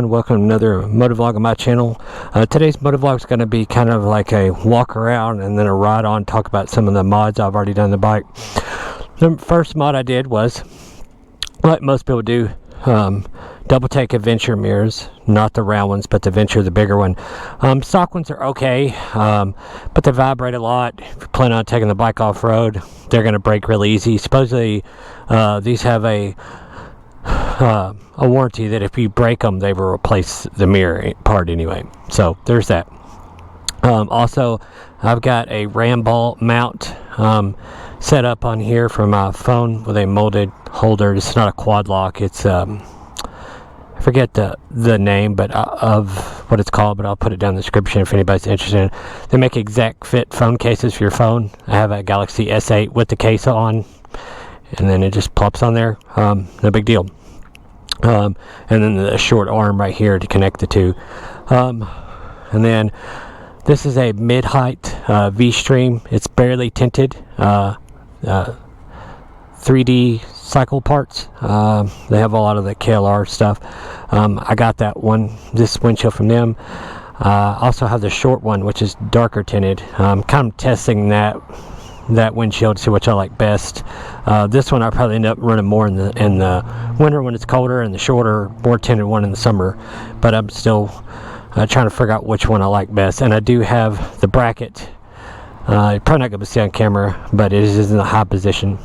everyone, welcome to another motovlog on my channel. Today's motovlog is going to be kind of like a walk around and then a ride on, talk about some of the mods I've already done on the bike. The first mod I did was, like most people do, double take adventure mirrors, not the round ones but the Venture, the bigger one. Stock ones are okay, but they vibrate a lot. If you plan on taking the bike off-road, they're going to break really easy. Supposedly these have a warranty that if you break them, they will replace the mirror part anyway. So there's that. Also, I've got a Ramble Mount set up on here for my phone with a molded holder. It's not a quad lock. It's I forget the name but of what it's called, but I'll put it down in the description if anybody's interested in it. They make exact fit phone cases for your phone. I have a Galaxy S8 with the case on, and then it just plops on there. No big deal. And then the short arm right here to connect the two. And then this is a mid-height V-Stream. It's barely tinted. 3D cycle parts. They have a lot of the KLR stuff. I got this windshield from them. Also have the short one, which is darker tinted. Kind of testing that windshield to see which I like best. This one I probably end up running more in the winter when it's colder, and the shorter, more tinted one in the summer. But I'm still trying to figure out which one I like best. And I do have the bracket. You're probably not going to see on camera, but it is in a high position.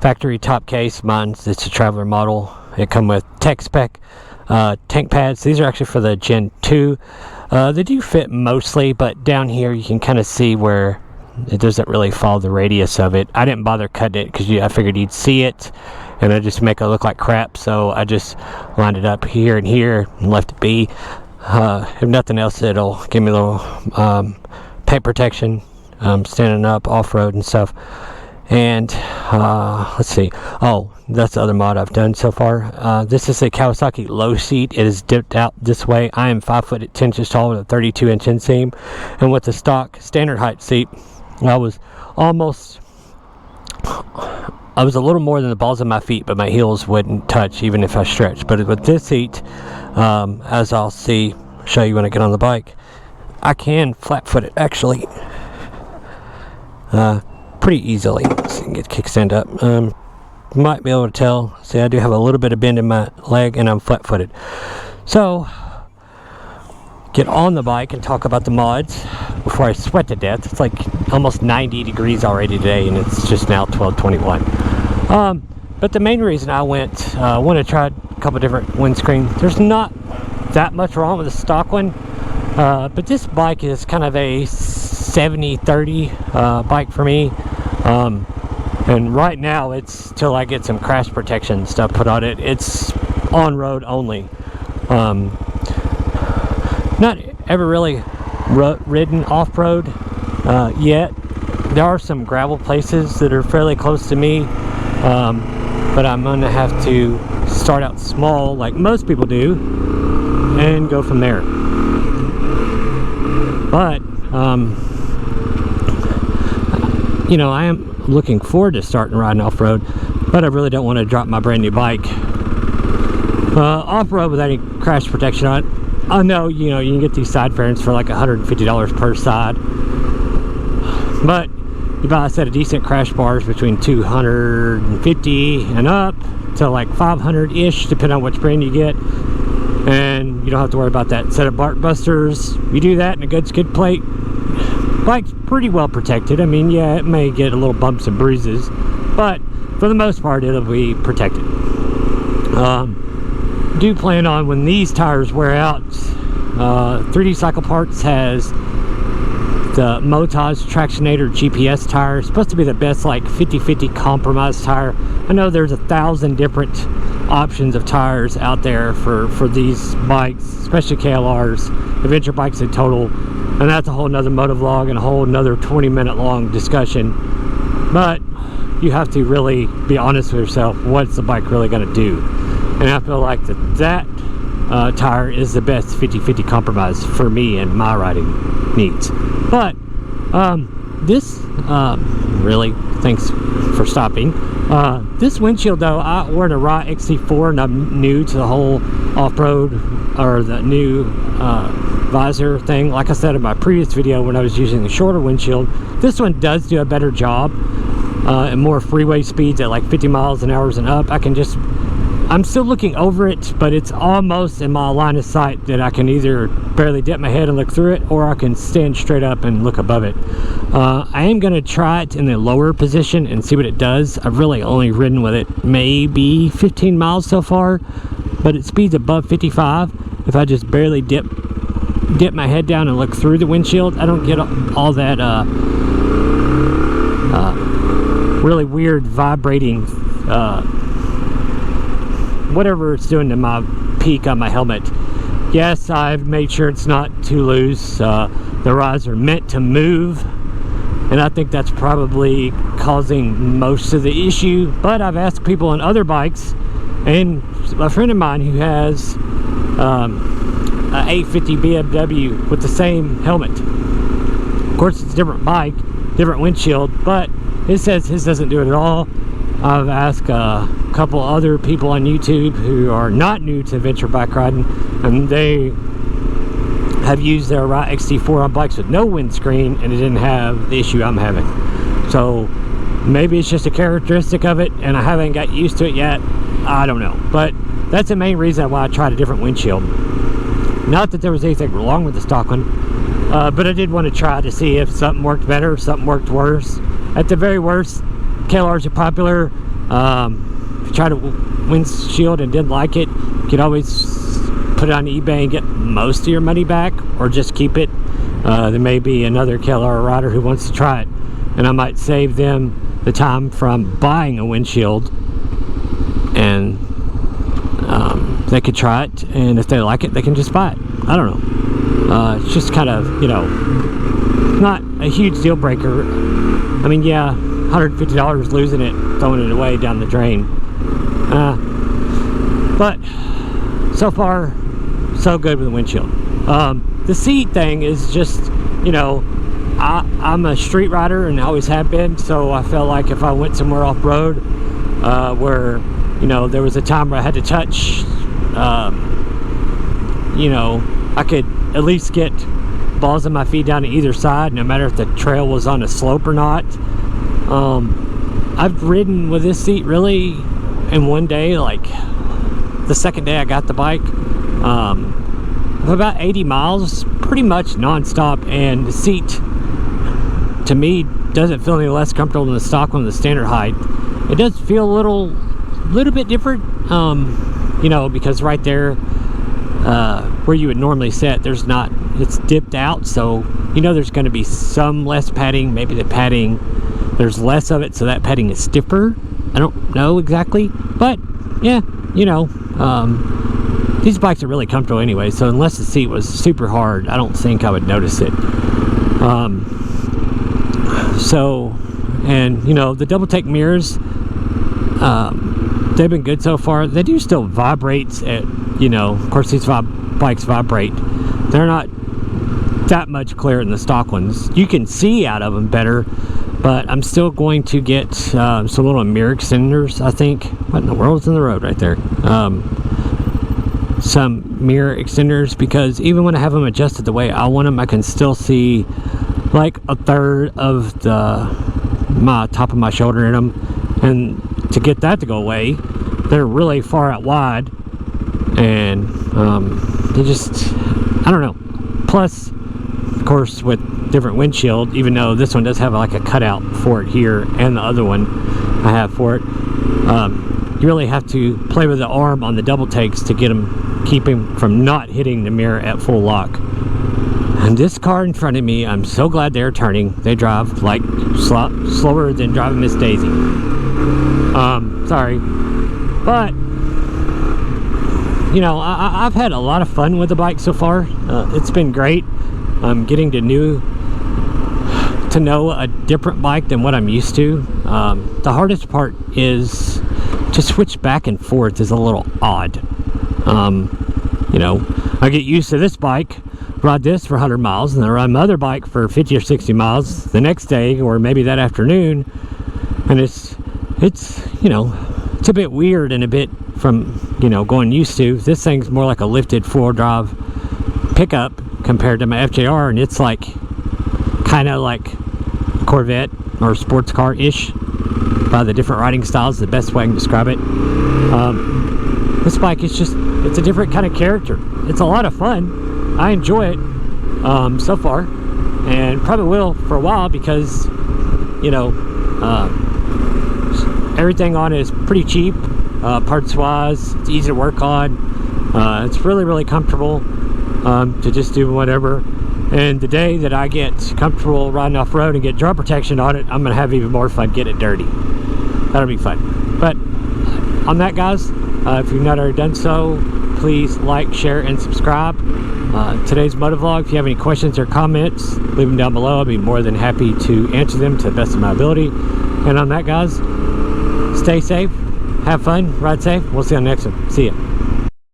Factory top case. It's a Traveler model. It comes with tech spec tank pads. These are actually for the Gen 2. They do fit mostly, but down here you can kind of see where it doesn't really follow the radius of it. I didn't bother cutting it because I figured you'd see it and I just make it look like crap, so I just lined it up here and here and left it be. If nothing else, it'll give me a little paint protection, standing up off-road and stuff. And let's see, oh, that's the other mod I've done so far. This is a Kawasaki Low Seat. It is dipped out this way. I am 5 foot 10 inches tall with a 32-inch inseam, and with the stock standard height seat, I was a little more than the balls of my feet, but my heels wouldn't touch even if I stretched. But with this seat, as I'll show you when I get on the bike, I can flat foot it actually pretty easily. Let's see, get kickstand up. Might be able to tell. See, I do have a little bit of bend in my leg, and I'm flat footed. So get on the bike and talk about the mods before I sweat to death. It's like almost 90 degrees already today, and it's just now 12:21. But the main reason I wanted to try a couple different windscreens. There's not that much wrong with the stock one, but this bike is kind of a 70-30 bike for me. And right now, it's till I get some crash protection stuff put on it. It's on road only. Not ever really ridden off-road yet. There are some gravel places that are fairly close to me, but I'm going to have to start out small like most people do and go from there. But you know, I am looking forward to starting riding off-road, but I really don't want to drop my brand new bike off-road without any crash protection on it. I know, you can get these side fairings for like $150 per side, but you buy a set of decent crash bars between $250 and up to like $500-ish, depending on which brand you get, and you don't have to worry about that set of bark busters. You do that and a good skid plate, bike's pretty well protected. I mean, yeah, it may get a little bumps and bruises, but for the most part it'll be protected. Do plan on, when these tires wear out, 3D Cycle Parts has the Motage Tractionator GPS tire. It's supposed to be the best like 50-50 compromise tire. I know there's 1,000 different options of tires out there for these bikes, especially KLRs, adventure bikes in total, and that's a whole nother motovlog and a whole nother 20-minute long discussion. But you have to really be honest with yourself. What's the bike really going to do? And I feel like that tire is the best 50-50 compromise for me and my riding needs. But this really, thanks for stopping. This windshield though, we're in a Raw XT4 and I'm new to the whole off-road, or the new visor thing. Like I said in my previous video when I was using the shorter windshield, this one does do a better job at more freeway speeds at like 50 miles an hour and up. I'm still looking over it, but it's almost in my line of sight that I can either barely dip my head and look through it, or I can stand straight up and look above it. I am going to try it in the lower position and see what it does. I've really only ridden with it maybe 15 miles so far, but it speeds above 55. If I just barely dip my head down and look through the windshield, I don't get all that really weird vibrating whatever it's doing to my peak on my helmet. Yes, I've made sure it's not too loose. The rods are meant to move, and I think that's probably causing most of the issue. But I've asked people on other bikes, and a friend of mine who has an 850 BMW with the same helmet. Of course, it's a different bike, different windshield, but it says his doesn't do it at all. I've asked a couple other people on YouTube who are not new to adventure bike riding, and they have used their Rite XT4 on bikes with no windscreen, and it didn't have the issue I'm having. So maybe it's just a characteristic of it, and I haven't got used to it yet. I don't know, but that's the main reason why I tried a different windshield. Not that there was anything wrong with the stock one, but I did want to try to see if something worked better, something worked worse. At the very worst, KLRs are popular. If you tried a windshield and didn't like it, you could always put it on eBay and get most of your money back, or just keep it. There may be another KLR rider who wants to try it, and I might save them the time from buying a windshield, and they could try it, and if they like it, they can just buy it. I don't know. It's just kind of, you know, not a huge deal breaker. I mean, yeah, $150 losing it, throwing it away down the drain. But so far, so good with the windshield. The seat thing is just, you know, I'm a street rider and always have been, so I felt like if I went somewhere off-road where, you know, there was a time where I had to touch, you know, I could at least get balls of my feet down to either side, no matter if the trail was on a slope or not. I've ridden with this seat really in one day, like the second day I got the bike, about 80 miles, pretty much non-stop, and the seat to me doesn't feel any less comfortable than the stock one, the standard height. It does feel a little bit different, you know, because right there where you would normally sit, there's not, it's dipped out, so you know there's going to be some less padding. Maybe the padding, there's less of it, so that padding is stiffer. I don't know exactly, but yeah, you know, these bikes are really comfortable anyway, so unless the seat was super hard, I don't think I would notice it. So, and you know, the double take mirrors, they've been good so far. They do still vibrate at, you know, of course these bikes vibrate. They're not that much clearer than the stock ones. You can see out of them better, but I'm still going to get some little mirror extenders, I think. What in the world's in the road right there? Some mirror extenders, because even when I have them adjusted the way I want them, I can still see like a third of my top of my shoulder in them, and to get that to go away, they're really far out wide, and they just, I don't know. Plus, of course, with different windshield, even though this one does have like a cutout for it here, and the other one I have for it, you really have to play with the arm on the double takes to get them, keep him from not hitting the mirror at full lock. And this car in front of me, I'm so glad they're turning. They drive like slower than driving Miss Daisy. Sorry, but you know, I've had a lot of fun with the bike so far. It's been great. I'm getting to know a different bike than what I'm used to. The hardest part is to switch back and forth is a little odd. You know, I get used to this bike, ride this for 100 miles, and then ride my other bike for 50 or 60 miles the next day, or maybe that afternoon, and it's you know, it's a bit weird and a bit from, you know, going used to. This thing's more like a lifted four-wheel drive pickup compared to my FJR, and it's like kind of like a Corvette or sports car-ish by the different riding styles, the best way I can describe it. This bike is just, it's a different kind of character. It's a lot of fun. I enjoy it so far, and probably will for a while, because, you know, everything on it is pretty cheap, parts wise. It's easy to work on. It's really comfortable to just do whatever. And the day that I get comfortable riding off road and get drum protection on it, I'm gonna have even more fun getting it dirty. That'll be fun. But on that, guys, if you've not already done so, please like, share, and subscribe. Today's motovlog. If you have any questions or comments, leave them down below. I'll be more than happy to answer them to the best of my ability. And on that, guys, stay safe, have fun, ride safe. We'll see you on the next one. See ya.